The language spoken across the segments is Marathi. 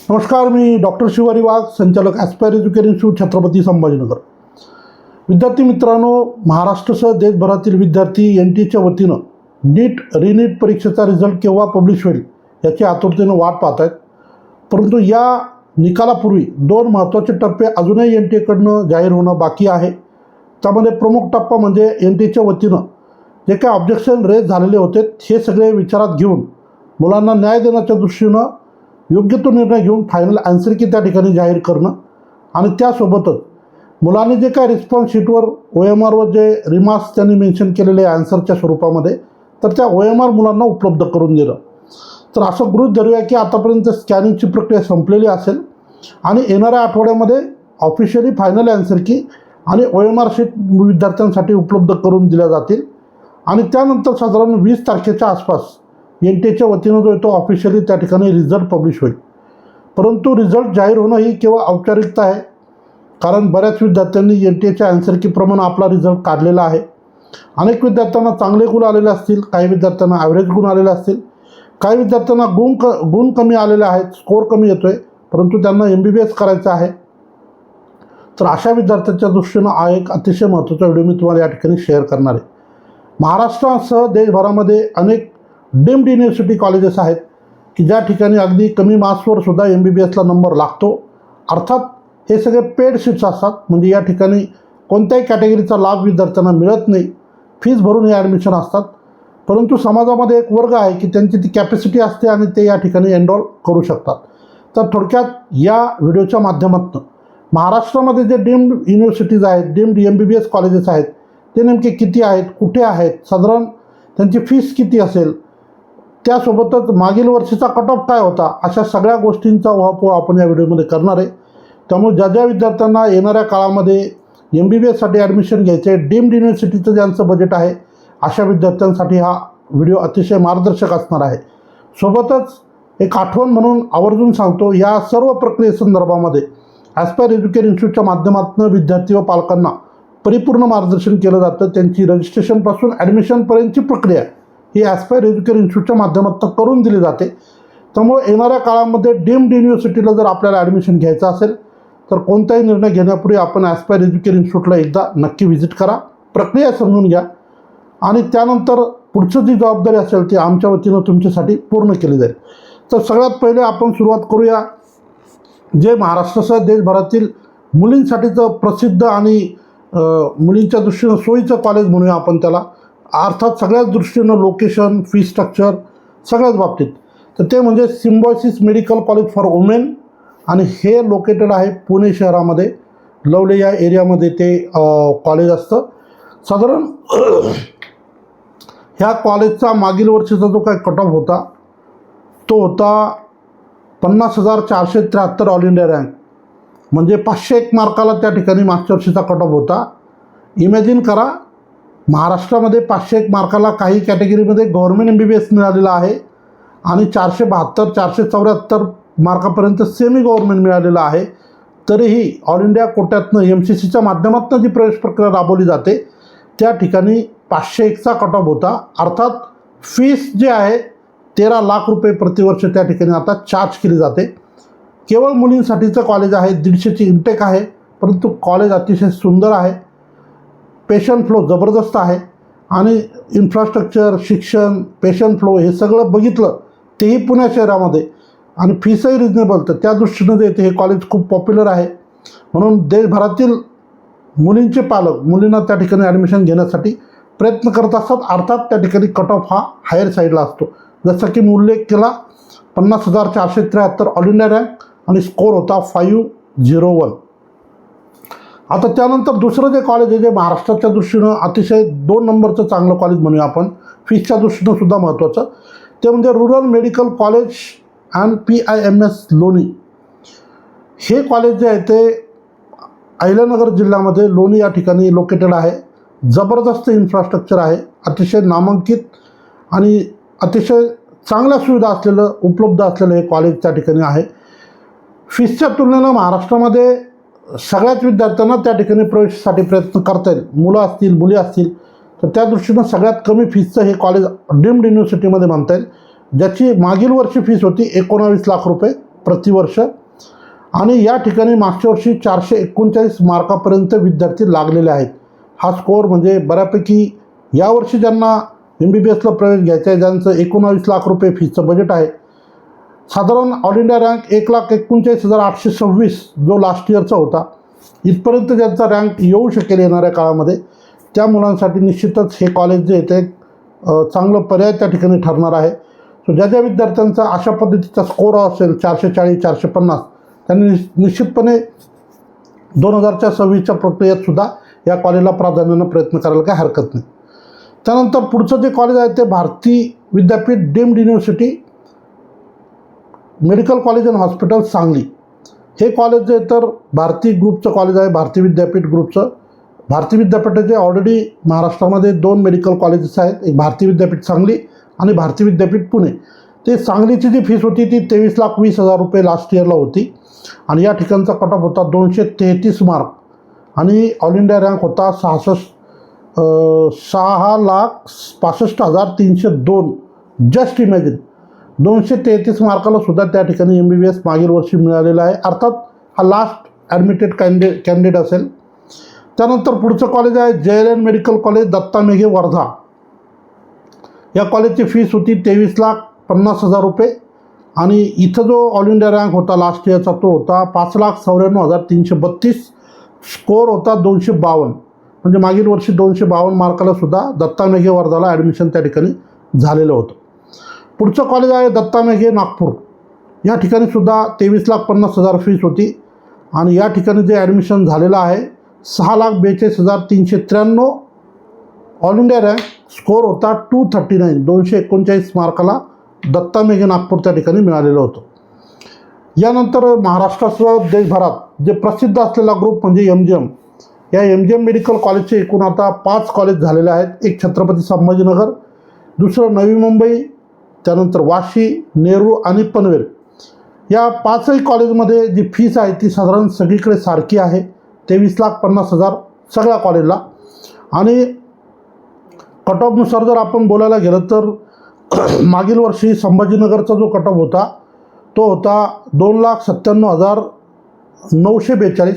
नमस्कार, मी डॉक्टर शिवारी वाघ, संचालक aspire education institute, Chhatrapati Sambhajinagar. विद्यार्थी मित्रांनो, महाराष्ट्रासह देशभरातील विद्यार्थी NTAच्या वतीनं नीट रिनीट परीक्षेचा रिझल्ट केव्हा पब्लिश होईल याची आतुरतेनं वाट पाहत आहेत. परंतु या निकालापूर्वी दोन महत्त्वाचे टप्पे अजूनही NTAकडनं जाहीर होणं बाकी आहे. त्यामध्ये प्रमुख टप्पा म्हणजे NTAच्या वतीनं जे काही ऑब्जेक्शन रेज झालेले होते हे सगळे विचारात घेऊन मुलांना न्याय देण्याच्या दृष्टीनं योग्य तो निर्णय घेऊन फायनल आन्सर की त्या ठिकाणी जाहीर करणं आणि त्यासोबतच मुलांनी जे काय रिस्पॉन्स शीटवर OMRवर जे रिमार्क्स त्यांनी मेन्शन केलेले आन्सरच्या स्वरूपामध्ये तर त्या OMR मुलांना उपलब्ध करून देणं. तर असं गृहीत धरूया की आतापर्यंत स्कॅनिंगची प्रक्रिया संपलेली असेल आणि येणाऱ्या आठवड्यामध्ये ऑफिशियली फायनल आन्सर की आणि OMR शीट विद्यार्थ्यांसाठी उपलब्ध करून दिल्या जातील आणि त्यानंतर साधारण 20 तारखेच्या आसपास NTAच्या वतीनं जो येतो ऑफिशियली त्या ठिकाणी रिझल्ट पब्लिश होईल. परंतु रिझल्ट जाहीर होणं ही केवळ औपचारिकता आहे, कारण बऱ्याच विद्यार्थ्यांनी NTAच्या आन्सर कीप्रमाणे आपला रिझल्ट काढलेला आहे. अनेक विद्यार्थ्यांना चांगले गुण आलेले असतील, काही विद्यार्थ्यांना ॲव्हरेज गुण आलेले असतील, काही विद्यार्थ्यांना गुण कमी आलेले आहेत, स्कोअर कमी येतो आहे, परंतु त्यांना MBBS करायचं आहे. तर अशा विद्यार्थ्यांच्या दृष्टीनं हा एक अतिशय महत्त्वाचा व्हिडिओ मी तुम्हाला या ठिकाणी शेअर करणार आहे. महाराष्ट्रासह देशभरामध्ये अनेक डीम्ड युनिव्हर्सिटी कॉलेजेस आहेत की ज्या ठिकाणी अगदी कमी मार्क्सवर सुद्धा MBBSला नंबर लागतो. अर्थात हे सगळे पेड सीट्स असतात, म्हणजे या ठिकाणी कोणत्याही कॅटेगरीचा लाभ विद्यार्थ्यांना मिळत नाही, फीज भरून हे ॲडमिशन असतात. परंतु समाजामध्ये एक वर्ग आहे की त्यांची ती कॅपॅसिटी असते आणि ते या ठिकाणी एनरोल करू शकतात. तर थोडक्यात या व्हिडिओच्या माध्यमातून महाराष्ट्रामध्ये जे डीम्ड युनिव्हर्सिटीज आहेत, डीम्ड MBBS कॉलेजेस आहेत, ते नेमके किती आहेत, कुठे आहेत, साधारण त्यांची फीस किती असेल, त्यासोबतच मागील वर्षीचा कट ऑफ काय होता, अशा सगळ्या गोष्टींचा उहापोह आपण या व्हिडिओमध्ये करणार आहे. त्यामुळे ज्या ज्या विद्यार्थ्यांना येणाऱ्या काळामध्ये MBBSसाठी ॲडमिशन घ्यायचे आहे, डीम्ड युनिव्हर्सिटीचं ज्यांचं बजेट आहे, अशा विद्यार्थ्यांसाठी हा व्हिडिओ अतिशय मार्गदर्शक असणार आहे. सोबतच एक आठवण म्हणून आवर्जून सांगतो, या सर्व प्रक्रियेसंदर्भामध्ये ॲस्पायर एज्युकेशन इन्स्टिट्यूटच्या माध्यमातून विद्यार्थी व पालकांना परिपूर्ण मार्गदर्शन केलं जातं. त्यांची रजिस्ट्रेशनपासून ॲडमिशनपर्यंतची प्रक्रिया ही ॲस्पायर एज्युकेशन इन्स्टिट्यूटच्या माध्यमातून करून दिली जाते. त्यामुळे येणाऱ्या काळामध्ये डीम्ड युनिव्हर्सिटीला जर आपल्याला ॲडमिशन घ्यायचं असेल तर कोणताही निर्णय घेण्यापूर्वी आपण ॲस्पायर एज्युकेशन इन्स्टिट्यूटला एकदा नक्की व्हिजिट करा, प्रक्रिया समजून घ्या आणि त्यानंतर पुढचं जी जबाबदारी असेल ती आमच्या वतीनं तुमच्यासाठी पूर्ण केली जाईल. तर सगळ्यात पहिले आपण सुरुवात करूया जे महाराष्ट्रासह देशभरातील मुलींसाठीचं प्रसिद्ध आणि मुलींच्या दृष्टीनं सोयीचं कॉलेज म्हणूया आपण त्याला, अर्थात सगळ्याच दृष्टीनं लोकेशन, फी स्ट्रक्चर सगळ्याच बाबतीत. तर ते म्हणजे symbiosis medical college for women आणि हे लोकेटेड आहे पुणे शहरामध्ये, लवले या एरियामध्ये ते कॉलेज असतं. साधारण ह्या कॉलेजचा मागील वर्षीचा जो काय कट ऑफ होता तो होता 50,473 ऑल इंडिया रँक, म्हणजे 501 मार्काला त्या ठिकाणी मागच्या वर्षीचा कट ऑफ होता. इमॅजिन करा, महाराष्ट्रामध्ये 501 मार्काला काही कॅटेगरीमध्ये गव्हर्मेंट MBBS मिळालेला आहे आणि 472 474 मार्कापर्यंत सेमी गव्हर्मेंट मिळालेलं आहे. तरीही ऑल इंडिया कोट्यातनं MCCच्या माध्यमातून जी प्रवेश प्रक्रिया राबवली जाते त्या ठिकाणी 501चा कट ऑफ होता. अर्थात फीस जे आहे 13 लाख रुपये प्रतिवर्ष त्या ठिकाणी आता चार्ज केली जाते. केवळ मुलींसाठीचं कॉलेज आहे, 150ची इंटेक आहे, परंतु कॉलेज अतिशय सुंदर आहे, पेशंट फ्लो जबरदस्त आहे आणि इन्फ्रास्ट्रक्चर, शिक्षण, पेशंट फ्लो हे सगळं बघितलं तेही पुणे शहरामध्ये आणि फीसही रिजनेबल, तर त्या दृष्टीनं जे हे कॉलेज खूप पॉप्युलर आहे. म्हणून देशभरातील मुलींचे पालक मुलींना त्या ठिकाणी ॲडमिशन घेण्यासाठी प्रयत्न करत असतात. अर्थात त्या ठिकाणी कट ऑफ हा हायर साईडला असतो, जसं की मी उल्लेख केला 50,473 ऑल इंडिया रँक आणि स्कोअर होता 501. आता त्यानंतर दुसरं जे कॉलेज आहे जे महाराष्ट्राच्या दृष्टीनं अतिशय 2 नंबरचं चांगलं कॉलेज म्हणूया आपण, फीसच्या दृष्टीनं सुद्धा महत्त्वाचं, ते म्हणजे rural medical college and PIMS लोणी. हे कॉलेज जे आहे ते अहिल्यानगर जिल्ह्यामध्ये लोणी या ठिकाणी लोकेटेड आहे. जबरदस्त इन्फ्रास्ट्रक्चर आहे, अतिशय नामांकित आणि अतिशय चांगल्या सुविधा असलेलं उपलब्ध असलेलं हे कॉलेज त्या ठिकाणी आहे. फीसच्या तुलनेनं महाराष्ट्रामध्ये सगळ्याच विद्यार्थ्यांना त्या ठिकाणी प्रवेशासाठी प्रयत्न करता येईल, मुलं असतील मुली असतील, तर त्या दृष्टीनं सगळ्यात कमी फीसचं हे कॉलेज डीम्ड युनिव्हर्सिटीमध्ये म्हणता येईल. ज्याची मागील वर्षी फीस होती 19 लाख रुपये प्रतिवर्ष आणि या ठिकाणी मागच्या वर्षी 439 मार्कापर्यंत विद्यार्थी लागलेले आहेत. हा स्कोअर म्हणजे बऱ्यापैकी यावर्षी ज्यांना MBBSला प्रवेश घ्यायचा आहे, ज्यांचं 19 लाख रुपये फीसचं बजेट आहे, साधारण ऑल इंडिया रँक 1,39,826 जो लास्ट इयरचा होता, इथपर्यंत ज्यांचा रँक येऊ शकेल येणाऱ्या काळामध्ये, त्या मुलांसाठी निश्चितच हे कॉलेज जे आहे ते चांगलं पर्याय त्या ठिकाणी ठरणार आहे. सो ज्या ज्या विद्यार्थ्यांचा अशा पद्धतीचा स्कोअर असेल 440 450, त्यांनी निश्चितपणे 2026च्या प्रक्रियेतसुद्धा या कॉलेजला प्राधान्यानं प्रयत्न करायला काही हरकत नाही. त्यानंतर पुढचं जे कॉलेज आहे ते Bharati Vidyapeeth deemed university medical college and hospital Sangli. हे कॉलेज जे तर भारती ग्रुपचं कॉलेज आहे, भारती विद्यापीठ ग्रुपचं. भारती विद्यापीठाचे ऑलरेडी महाराष्ट्रामध्ये 2 मेडिकल कॉलेजेस आहेत, एक भारती विद्यापीठ सांगली आणि भारती विद्यापीठ पुणे. ते सांगलीची जी फीस होती ती 23,20,000 रुपये लास्ट इयरला होती आणि या ठिकाणचा कट ऑफ होता 233 मार्क आणि ऑल इंडिया रँक होता 6,65,302. जस्ट इमॅजिन 233 मार्काला सुद्धा त्या ठिकाणी MBBS मागील वर्षी मिळालेला आहे. अर्थात हा लास्ट ॲडमिटेड कॅन्डिडेट असेल. त्यानंतर पुढचं कॉलेज आहे JLN medical college Datta Meghe Wardha. या कॉलेजची फीस होती 23,50,000 रुपये आणि इथं जो ऑल इंडिया रँक होता लास्ट इयरचा तो होता 5,94,332. स्कोअर होता 252, म्हणजे मागील वर्षी 252 मार्काला सुद्धा दत्ता मेघे वर्धाला ॲडमिशन त्या ठिकाणी झालेलं होतं. पुढचं कॉलेज आहे दत्ता मेघे नागपूर. या ठिकाणी सुद्धा 23,50,000 फीस होती आणि या ठिकाणी जे ॲडमिशन झालेलं आहे 6,42,393. ऑल इंडिया रँक स्कोअर होता 239, 239 मार्काला दत्ता मेघे नागपूर त्या ठिकाणी मिळालेलं होतं. यानंतर महाराष्ट्रासह देशभरात जे प्रसिद्ध असलेला ग्रुप म्हणजे MGM. या MGM मेडिकल कॉलेजचे एकूण आता 5 कॉलेज झालेले आहेत. एक छत्रपती संभाजीनगर, दुसरं नवी मुंबई, त्यानंतर वाशी, नेरूळ आणि पनवेल. या 5ही कॉलेजमध्ये जी फीस आहे ती साधारण सगळीकडे सारखी आहे, 23,50,000 सगळ्या कॉलेजला. आणि कट ऑफनुसार जर आपण बोलायला गेलं तर मागील वर्षी संभाजीनगरचा जो कट ऑफ होता तो होता 2,97,942.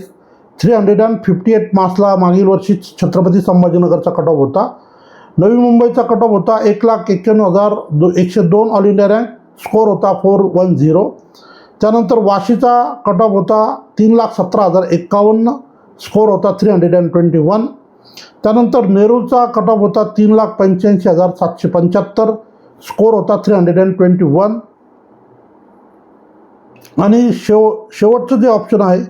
358 मार्क्सला मागील वर्षी छत्रपती संभाजीनगरचा कट ऑफ होता. नवी मुंबईचा कट ऑफ होता 1,91,102. ऑल इंडिया रँक स्कोअर होता 410. त्यानंतर वाशीचा कट ऑफ होता 3,17,051. स्कोअर होता 321. त्यानंतर नेरूळचा कट ऑफ होता 3,85,775. स्कोअर होता 321. आणि शेवटचं जे ऑप्शन आहे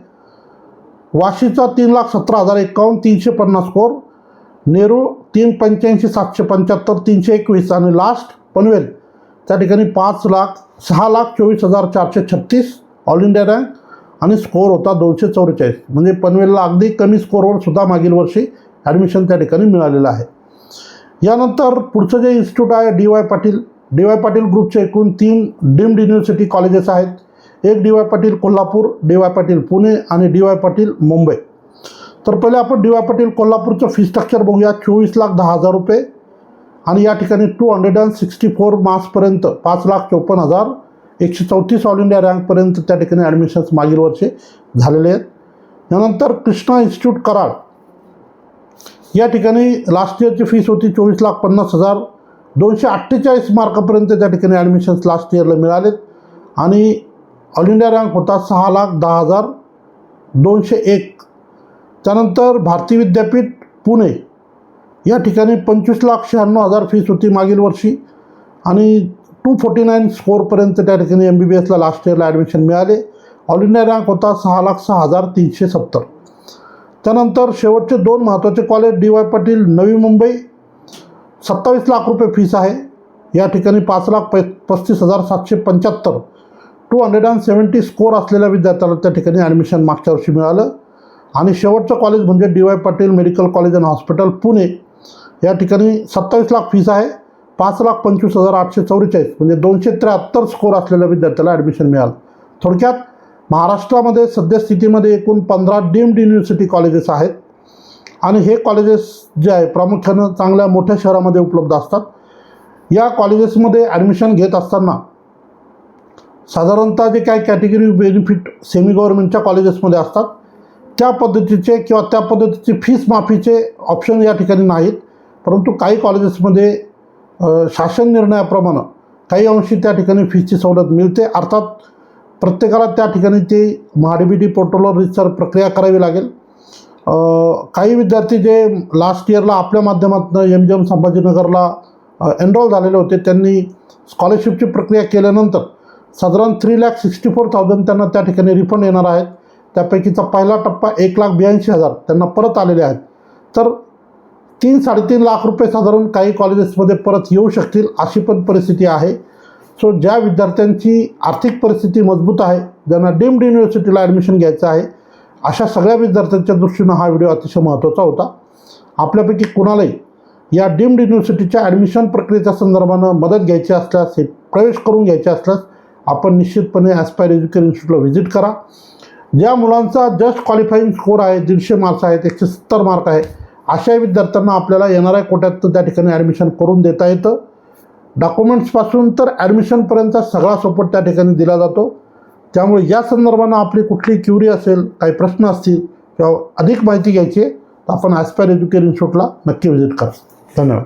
वाशीचा 3,17,051, 350 स्कोअर. नेरूळ 3,85,775, 321. आणि लास्ट पनवेल त्या ठिकाणी 6,24,436 ऑल इंडिया रँक आणि स्कोअर होता 244. म्हणजे पनवेलला अगदी कमी स्कोअरवर सुद्धा मागील वर्षी ॲडमिशन त्या ठिकाणी मिळालेलं आहे. यानंतर पुढचं जे इन्स्टिट्यूट आहे DY पाटील. DY पाटील ग्रुपचे एकूण 3 डीम्ड युनिव्हर्सिटी कॉलेजेस आहेत. एक DY पाटील कोल्हापूर, DY पाटील पुणे आणि DY पाटील मुंबई. तर पहिले आपण DY पाटील कोल्हापूरचं फी स्ट्रक्चर बघूया. 24,10,000 रुपये आणि या ठिकाणी 264 मार्क्सपर्यंत 5,54,134 ऑल इंडिया रँकपर्यंत त्या ठिकाणी ॲडमिशन्स मागील वर्षी झालेले आहेत. यानंतर कृष्णा इन्स्टिट्यूट कराड. या ठिकाणी लास्ट इयरची फीस होती 24,50,000. 248 मार्कापर्यंत त्या ठिकाणी ॲडमिशन्स लास्ट इयरला मिळालेत आणि ऑल इंडिया रँक होता 6,10,201. त्यानंतर भारती विद्यापीठ पुणे. या ठिकाणी 25,96,000 फीस होती मागील वर्षी आणि 249 स्कोअरपर्यंत त्या ठिकाणी MBBSला लास्ट इयरला ॲडमिशन मिळाले. ऑल इंडिया रँक होता 6,06,370. त्यानंतर शेवटचे 2 महत्त्वाचे कॉलेज DY पाटील नवी मुंबई. 27 लाख रुपये फीस आहे. या ठिकाणी 5,35,775 270 स्कोअर असलेल्या विद्यार्थ्याला त्या ठिकाणी ॲडमिशन मागच्या वर्षी मिळालं. आणि शेवटचं कॉलेज म्हणजे DY Patil medical college and hospital Pune. या ठिकाणी 27 लाख फीस आहे. 5,25,844 म्हणजे 273 स्कोअर असलेल्या विद्यार्थ्याला ॲडमिशन मिळालं. थोडक्यात महाराष्ट्रामध्ये सद्यस्थितीमध्ये एकूण 15 डीम्ड युनिव्हर्सिटी कॉलेजेस आहेत आणि हे कॉलेजेस जे आहे प्रामुख्यानं चांगल्या मोठ्या शहरामध्ये उपलब्ध असतात. या कॉलेजेसमध्ये ॲडमिशन घेत असताना साधारणतः जे काही कॅटेगरी बेनिफिट सेमी गव्हर्नमेंटच्या कॉलेजेसमध्ये असतात त्या पद्धतीचे किंवा त्या पद्धतीचे फीस माफीचे ऑप्शन या ठिकाणी नाहीत, परंतु काही कॉलेजेसमध्ये शासन निर्णयाप्रमाणे काही अंशी त्या ठिकाणी फीसची सवलत मिळते. अर्थात प्रत्येकाला त्या ठिकाणी ते MHDBT पोर्टलवर रिसर प्रक्रिया करावी लागेल. काही विद्यार्थी जे लास्ट इयरला आपल्या माध्यमातून MGM संभाजीनगरला एनरोल झालेले होते, त्यांनी स्कॉलरशिपची प्रक्रिया केल्यानंतर साधारण 3,64,000 त्यांना त्या ठिकाणी रिफंड येणार आहेत. त्यापैकीचा पहिला टप्पा 1,82,000 त्यांना परत आलेले आहेत. तर 3-3.5 लाख रुपये साधारण काही कॉलेजेसमध्ये परत येऊ शकतील अशी पण परिस्थिती आहे. सो ज्या विद्यार्थ्यांची आर्थिक परिस्थिती मजबूत आहे, ज्यांना डीम्ड युनिव्हर्सिटीला ॲडमिशन घ्यायचं आहे, अशा सगळ्या विद्यार्थ्यांच्या दृष्टीनं हा व्हिडिओ अतिशय महत्त्वाचा होता. आपल्यापैकी कुणालाही या डीम्ड युनिव्हर्सिटीच्या ॲडमिशन प्रक्रियेच्या संदर्भानं मदत घ्यायची असल्यास, हे प्रवेश करून घ्यायचे असल्यास आपण निश्चितपणे ॲस्पायर एज्युकेशन इन्स्टिट्यूटला व्हिजिट करा. ज्या मुलांचा जस्ट क्वालिफाईंग स्कोर आहे, 150 मार्क्स आहेत, 170 मार्क आहे, अशा विद्यार्थ्यांना आपल्याला येणाऱ्या कोट्यात त्या ठिकाणी ॲडमिशन करून देता येतं. डॉक्युमेंट्सपासून तर ॲडमिशनपर्यंतचा सगळा सपोर्ट त्या ठिकाणी दिला जातो. त्यामुळे या संदर्भानं आपली कुठली क्युरी असेल, काही प्रश्न असतील किंवा अधिक माहिती घ्यायची आहे तर आपण ॲस्पायर एज्युकेशन इन्स्टिट्यूटला नक्की व्हिजिट करा. धन्यवाद.